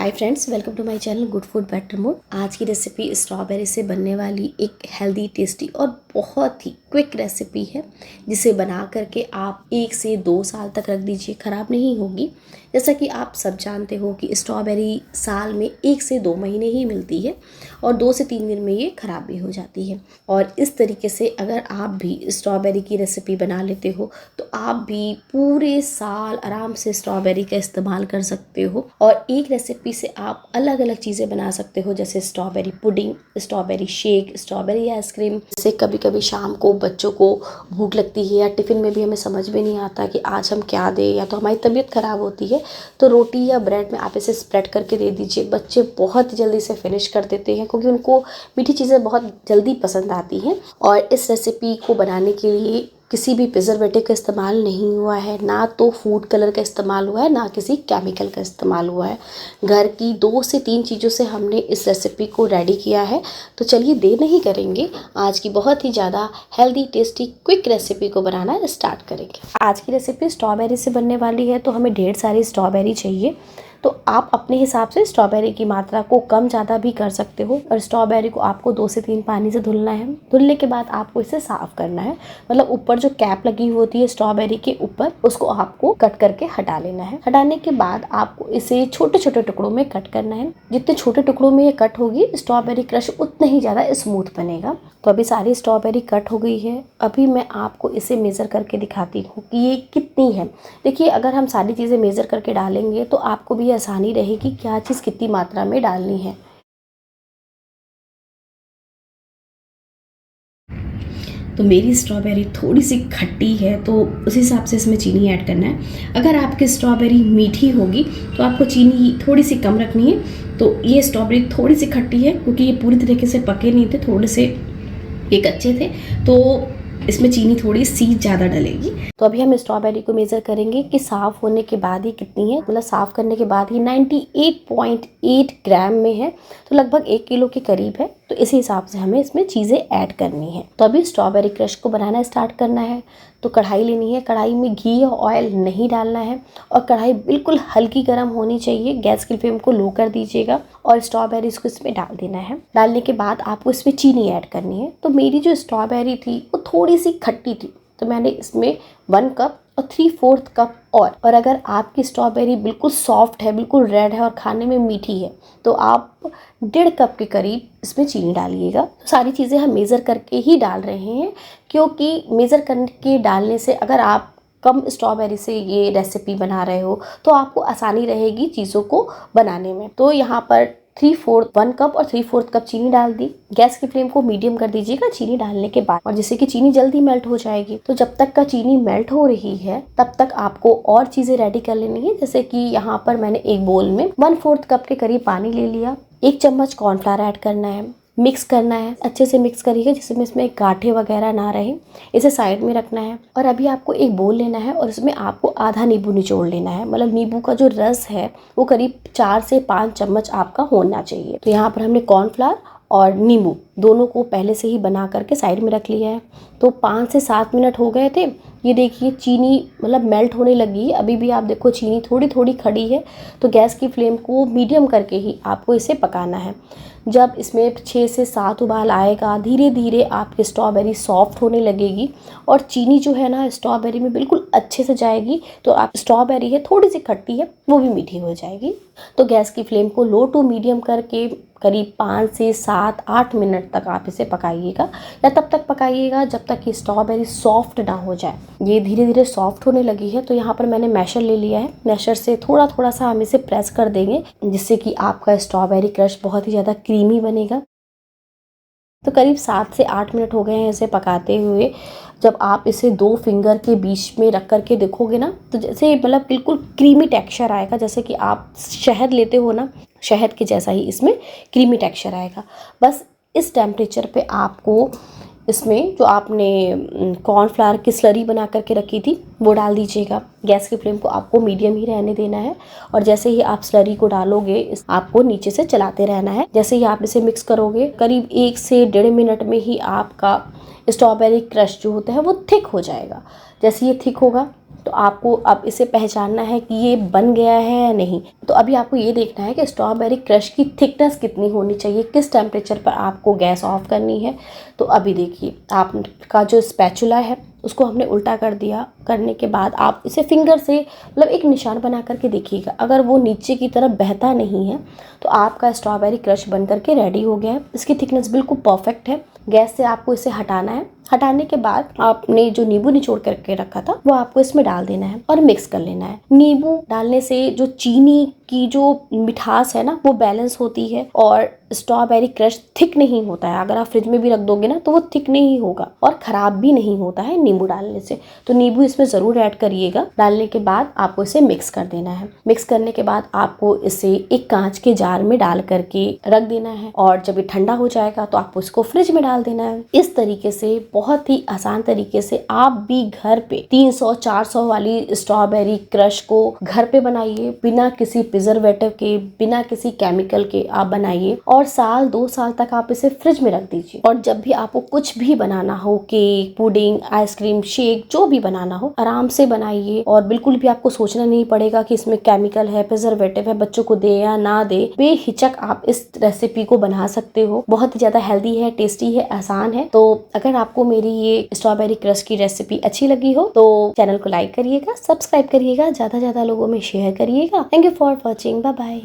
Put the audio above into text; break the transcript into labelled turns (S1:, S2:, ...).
S1: Hi friends, welcome to my channel good food better mood. आज की recipe strawberry से बनने वाली एक हेल्दी, टेस्टी और बहुत ही क्विक रेसिपी है, जिसे बना करके आप 1 से 2 साल तक रख दीजिए, ख़राब नहीं होगी। जैसा कि आप सब जानते हो कि स्ट्रॉबेरी साल में 1 से 2 महीने ही मिलती है और 2 से 3 दिन में ये ख़राब भी हो जाती है। और इस तरीके से अगर आप भी स्ट्रॉबेरी की रेसिपी बना लेते हो तो आप भी पूरे साल आराम से स्ट्रॉबेरी का इस्तेमाल कर सकते हो। और एक रेसिपी से आप अलग अलग चीज़ें बना सकते हो, जैसे strawberry pudding, strawberry shake, strawberry ice cream. जैसे कभी कभी शाम को बच्चों को भूख लगती है या टिफ़िन में भी हमें समझ में नहीं आता कि आज हम क्या दें, या तो हमारी तबीयत ख़राब होती है तो रोटी या ब्रेड में आप इसे स्प्रेड करके दे दीजिए। बच्चे बहुत जल्दी से फिनिश कर देते हैं क्योंकि उनको मीठी चीज़ें बहुत जल्दी पसंद आती हैं। और इस रेसिपी को बनाने के लिए किसी भी प्रिजर्वेटिव का इस्तेमाल नहीं हुआ है, ना तो फूड कलर का इस्तेमाल हुआ है, ना किसी केमिकल का इस्तेमाल हुआ है। घर की 2 से 3 चीज़ों से हमने इस रेसिपी को रेडी किया है। तो चलिए देर नहीं करेंगे, आज की बहुत ही ज़्यादा हेल्दी, टेस्टी, क्विक रेसिपी को बनाना स्टार्ट करेंगे। आज की रेसिपी स्ट्रॉबेरी से बनने वाली है, तो हमें ढेर सारी स्ट्रॉबेरी चाहिए। तो आप अपने हिसाब से स्ट्रॉबेरी की मात्रा को कम ज़्यादा भी कर सकते हो। और स्ट्रॉबेरी को आपको 2 से 3 पानी से धुलना है। धुलने के बाद आपको इसे साफ़ करना है, मतलब ऊपर जो कैप लगी होती है स्ट्रॉबेरी के ऊपर, उसको आपको कट करके हटा लेना है। हटाने के बाद आपको इसे छोटे छोटे टुकड़ों में कट करना है। जितने छोटे टुकड़ों में ये कट होगी, स्ट्रॉबेरी क्रश उतना ही ज़्यादा स्मूथ बनेगा। तो अभी सारी स्ट्रॉबेरी कट हो गई है। अभी मैं आपको इसे मेज़र करके दिखाती हूँ कि ये कितनी है। देखिए, अगर हम सारी चीज़ें मेज़र करके डालेंगे तो आपको भी आसानी रहेगी क्या चीज़ कितनी मात्रा में डालनी है। तो मेरी स्ट्रॉबेरी थोड़ी सी खट्टी है, तो उस हिसाब से इसमें चीनी ऐड करना है। अगर आपकी स्ट्रॉबेरी मीठी होगी तो आपको चीनी थोड़ी सी कम रखनी है। तो ये स्ट्रॉबेरी थोड़ी सी खट्टी है क्योंकि ये पूरी तरीके से पके नहीं थे, थोड़े से ये कच्चे थे, तो इसमें चीनी थोड़ी सी ज़्यादा डलेगी। तो अभी हम स्ट्रॉबेरी को मेज़र करेंगे कि साफ़ होने के बाद ही कितनी है। मतलब साफ़ करने के बाद ही 98.8 ग्राम में है, तो लगभग 1 किलो के करीब है। तो इसी हिसाब से हमें इसमें चीज़ें ऐड करनी है। तो अभी स्ट्रॉबेरी क्रश को बनाना स्टार्ट करना है। तो कढ़ाई लेनी है, कढ़ाई में घी या ऑयल नहीं डालना है और कढ़ाई बिल्कुल हल्की गर्म होनी चाहिए। गैस की फ्लेम को लो कर दीजिएगा और स्ट्रॉबेरीज को इसमें डाल देना है। डालने के बाद आपको इसमें चीनी ऐड करनी है। तो मेरी जो स्ट्रॉबेरी थी वो थोड़ी सी खट्टी थी, तो मैंने इसमें 1 कप और 3/4 कप और अगर आपकी स्ट्रॉबेरी बिल्कुल सॉफ्ट है, बिल्कुल रेड है और खाने में मीठी है, तो आप 1.5 कप के करीब इसमें चीनी डालिएगा। सारी चीज़ें हम मेज़र करके ही डाल रहे हैं, क्योंकि मेज़र करके डालने से अगर आप कम स्ट्रॉबेरी से ये रेसिपी बना रहे हो तो आपको आसानी रहेगी चीज़ों को बनाने में। तो यहाँ पर 1 कप और 3/4 कप चीनी डाल दी। गैस की फ्लेम को मीडियम कर दीजिएगा चीनी डालने के बाद, और जैसे कि चीनी जल्दी मेल्ट हो जाएगी। तो जब तक का चीनी मेल्ट हो रही है तब तक आपको और चीज़ें रेडी कर लेनी है। जैसे कि यहाँ पर मैंने एक बोल में 1/4 कप के करीब पानी ले लिया। 1 चम्मच कॉर्नफ्लावर ऐड करना है, मिक्स करना है, अच्छे से मिक्स करिएगा जिसमें इसमें गांठें वगैरह ना रहे। इसे साइड में रखना है और अभी आपको एक बोल लेना है और इसमें आपको आधा नींबू निचोड़ लेना है। मतलब नींबू का जो रस है वो करीब 4 से 5 चम्मच आपका होना चाहिए। तो यहाँ पर हमने कॉर्नफ्लावर और नींबू दोनों को पहले से ही बना करके साइड में रख लिया है। तो 5 से 7 मिनट हो गए थे। ये देखिए चीनी मतलब मेल्ट होने लगी है। अभी भी आप देखो चीनी थोड़ी थोड़ी खड़ी है। तो गैस की फ्लेम को मीडियम करके ही आपको इसे पकाना है। जब इसमें 6 से 7 उबाल आएगा, धीरे धीरे आपकी स्ट्रॉबेरी सॉफ्ट होने लगेगी और चीनी जो है ना स्ट्रॉबेरी में बिल्कुल अच्छे से जाएगी। तो आप स्ट्रॉबेरी है थोड़ी सी खट्टी है, वो भी मीठी हो जाएगी। तो गैस की फ्लेम को लो टू मीडियम करके करीब 5 से 7-8 मिनट तक आप इसे पकाइएगा, या तब तक पकाइएगा जब तक कि स्ट्रॉबेरी सॉफ्ट ना हो जाए। ये धीरे धीरे सॉफ्ट होने लगी है। तो यहाँ पर मैंने मैशर ले लिया है। मैशर से थोड़ा थोड़ा सा हम इसे प्रेस कर देंगे, जिससे कि आपका स्ट्रॉबेरी क्रश बहुत ही ज़्यादा क्रीमी बनेगा। तो करीब 7 से 8 मिनट हो गए हैं इसे पकाते हुए। जब आप इसे 2 फिंगर के बीच में रख करके देखोगे ना, तो जैसे मतलब बिल्कुल क्रीमी टेक्सचर आएगा। जैसे कि आप शहद लेते हो ना, शहद के जैसा ही इसमें क्रीमी टेक्सचर आएगा। बस इस टेम्परेचर पे आपको इसमें जो आपने कॉर्नफ्लावर की स्लरी बना करके रखी थी वो डाल दीजिएगा। गैस की फ्लेम को आपको मीडियम ही रहने देना है और जैसे ही आप स्लरी को डालोगे आपको नीचे से चलाते रहना है। जैसे ही आप इसे मिक्स करोगे करीब 1 से 1.5 मिनट में ही आपका स्ट्रॉबेरी क्रश जो होता है वो थिक हो जाएगा। जैसे ये थिक होगा तो आपको अब इसे पहचानना है कि ये बन गया है या नहीं। तो अभी आपको ये देखना है कि स्ट्रॉबेरी क्रश की थिकनेस कितनी होनी चाहिए, किस टेम्परेचर पर आपको गैस ऑफ करनी है। तो अभी देखिए आपका जो स्पैचुला है उसको हमने उल्टा कर दिया। करने के बाद आप इसे फिंगर से मतलब एक निशान बना करके देखिएगा, अगर वो नीचे की तरफ बहता नहीं है तो आपका स्ट्रॉबेरी क्रश बन करके रेडी हो गया है। इसकी थिकनेस बिल्कुल परफेक्ट है। गैस से आपको इसे हटाना है। हटाने के बाद आपने जो नींबू निचोड़ करके रखा था वो आपको इसमें डाल देना है और मिक्स कर लेना है। नींबू डालने से जो चीनी की जो मिठास है ना वो बैलेंस होती है और स्ट्रॉबेरी क्रश थिक नहीं होता है। अगर आप फ्रिज में भी रख दोगे ना तो वो थिक नहीं होगा और ख़राब भी नहीं होता है नींबू डालने से। तो नींबू इसमें ज़रूर ऐड करिएगा। डालने के बाद आपको इसे मिक्स कर देना है। मिक्स करने के बाद आपको इसे एक कांच के जार में डाल करके रख देना है और जब ये ठंडा हो जाएगा तो आपको इसको फ्रिज में डाल देना है। इस तरीके से बहुत ही आसान तरीके से आप भी घर पे 300-400 वाली स्ट्रॉबेरी क्रश को घर पे बनाइए, बिना किसी प्रिजर्वेटिव के, बिना किसी केमिकल के आप बनाइए और साल 2 साल तक आप इसे फ्रिज में रख दीजिए। और जब भी आपको कुछ भी बनाना हो, केक, पुडिंग, आइसक्रीम, शेक, जो भी बनाना हो, आराम से बनाइए और बिल्कुल भी आपको सोचना नहीं पड़ेगा कि इसमें केमिकल है, प्रिजर्वेटिव है, बच्चों को दे या ना दे। बेहिचक आप इस रेसिपी को बना सकते हो। बहुत ही ज्यादा हेल्दी है, टेस्टी है, आसान है। तो अगर आपको मेरी ये स्ट्रॉबेरी क्रश की रेसिपी अच्छी लगी हो तो चैनल को लाइक करिएगा, सब्सक्राइब करिएगा, ज्यादा से ज्यादा लोगों में शेयर करिएगा। Thank you for watching. Bye bye.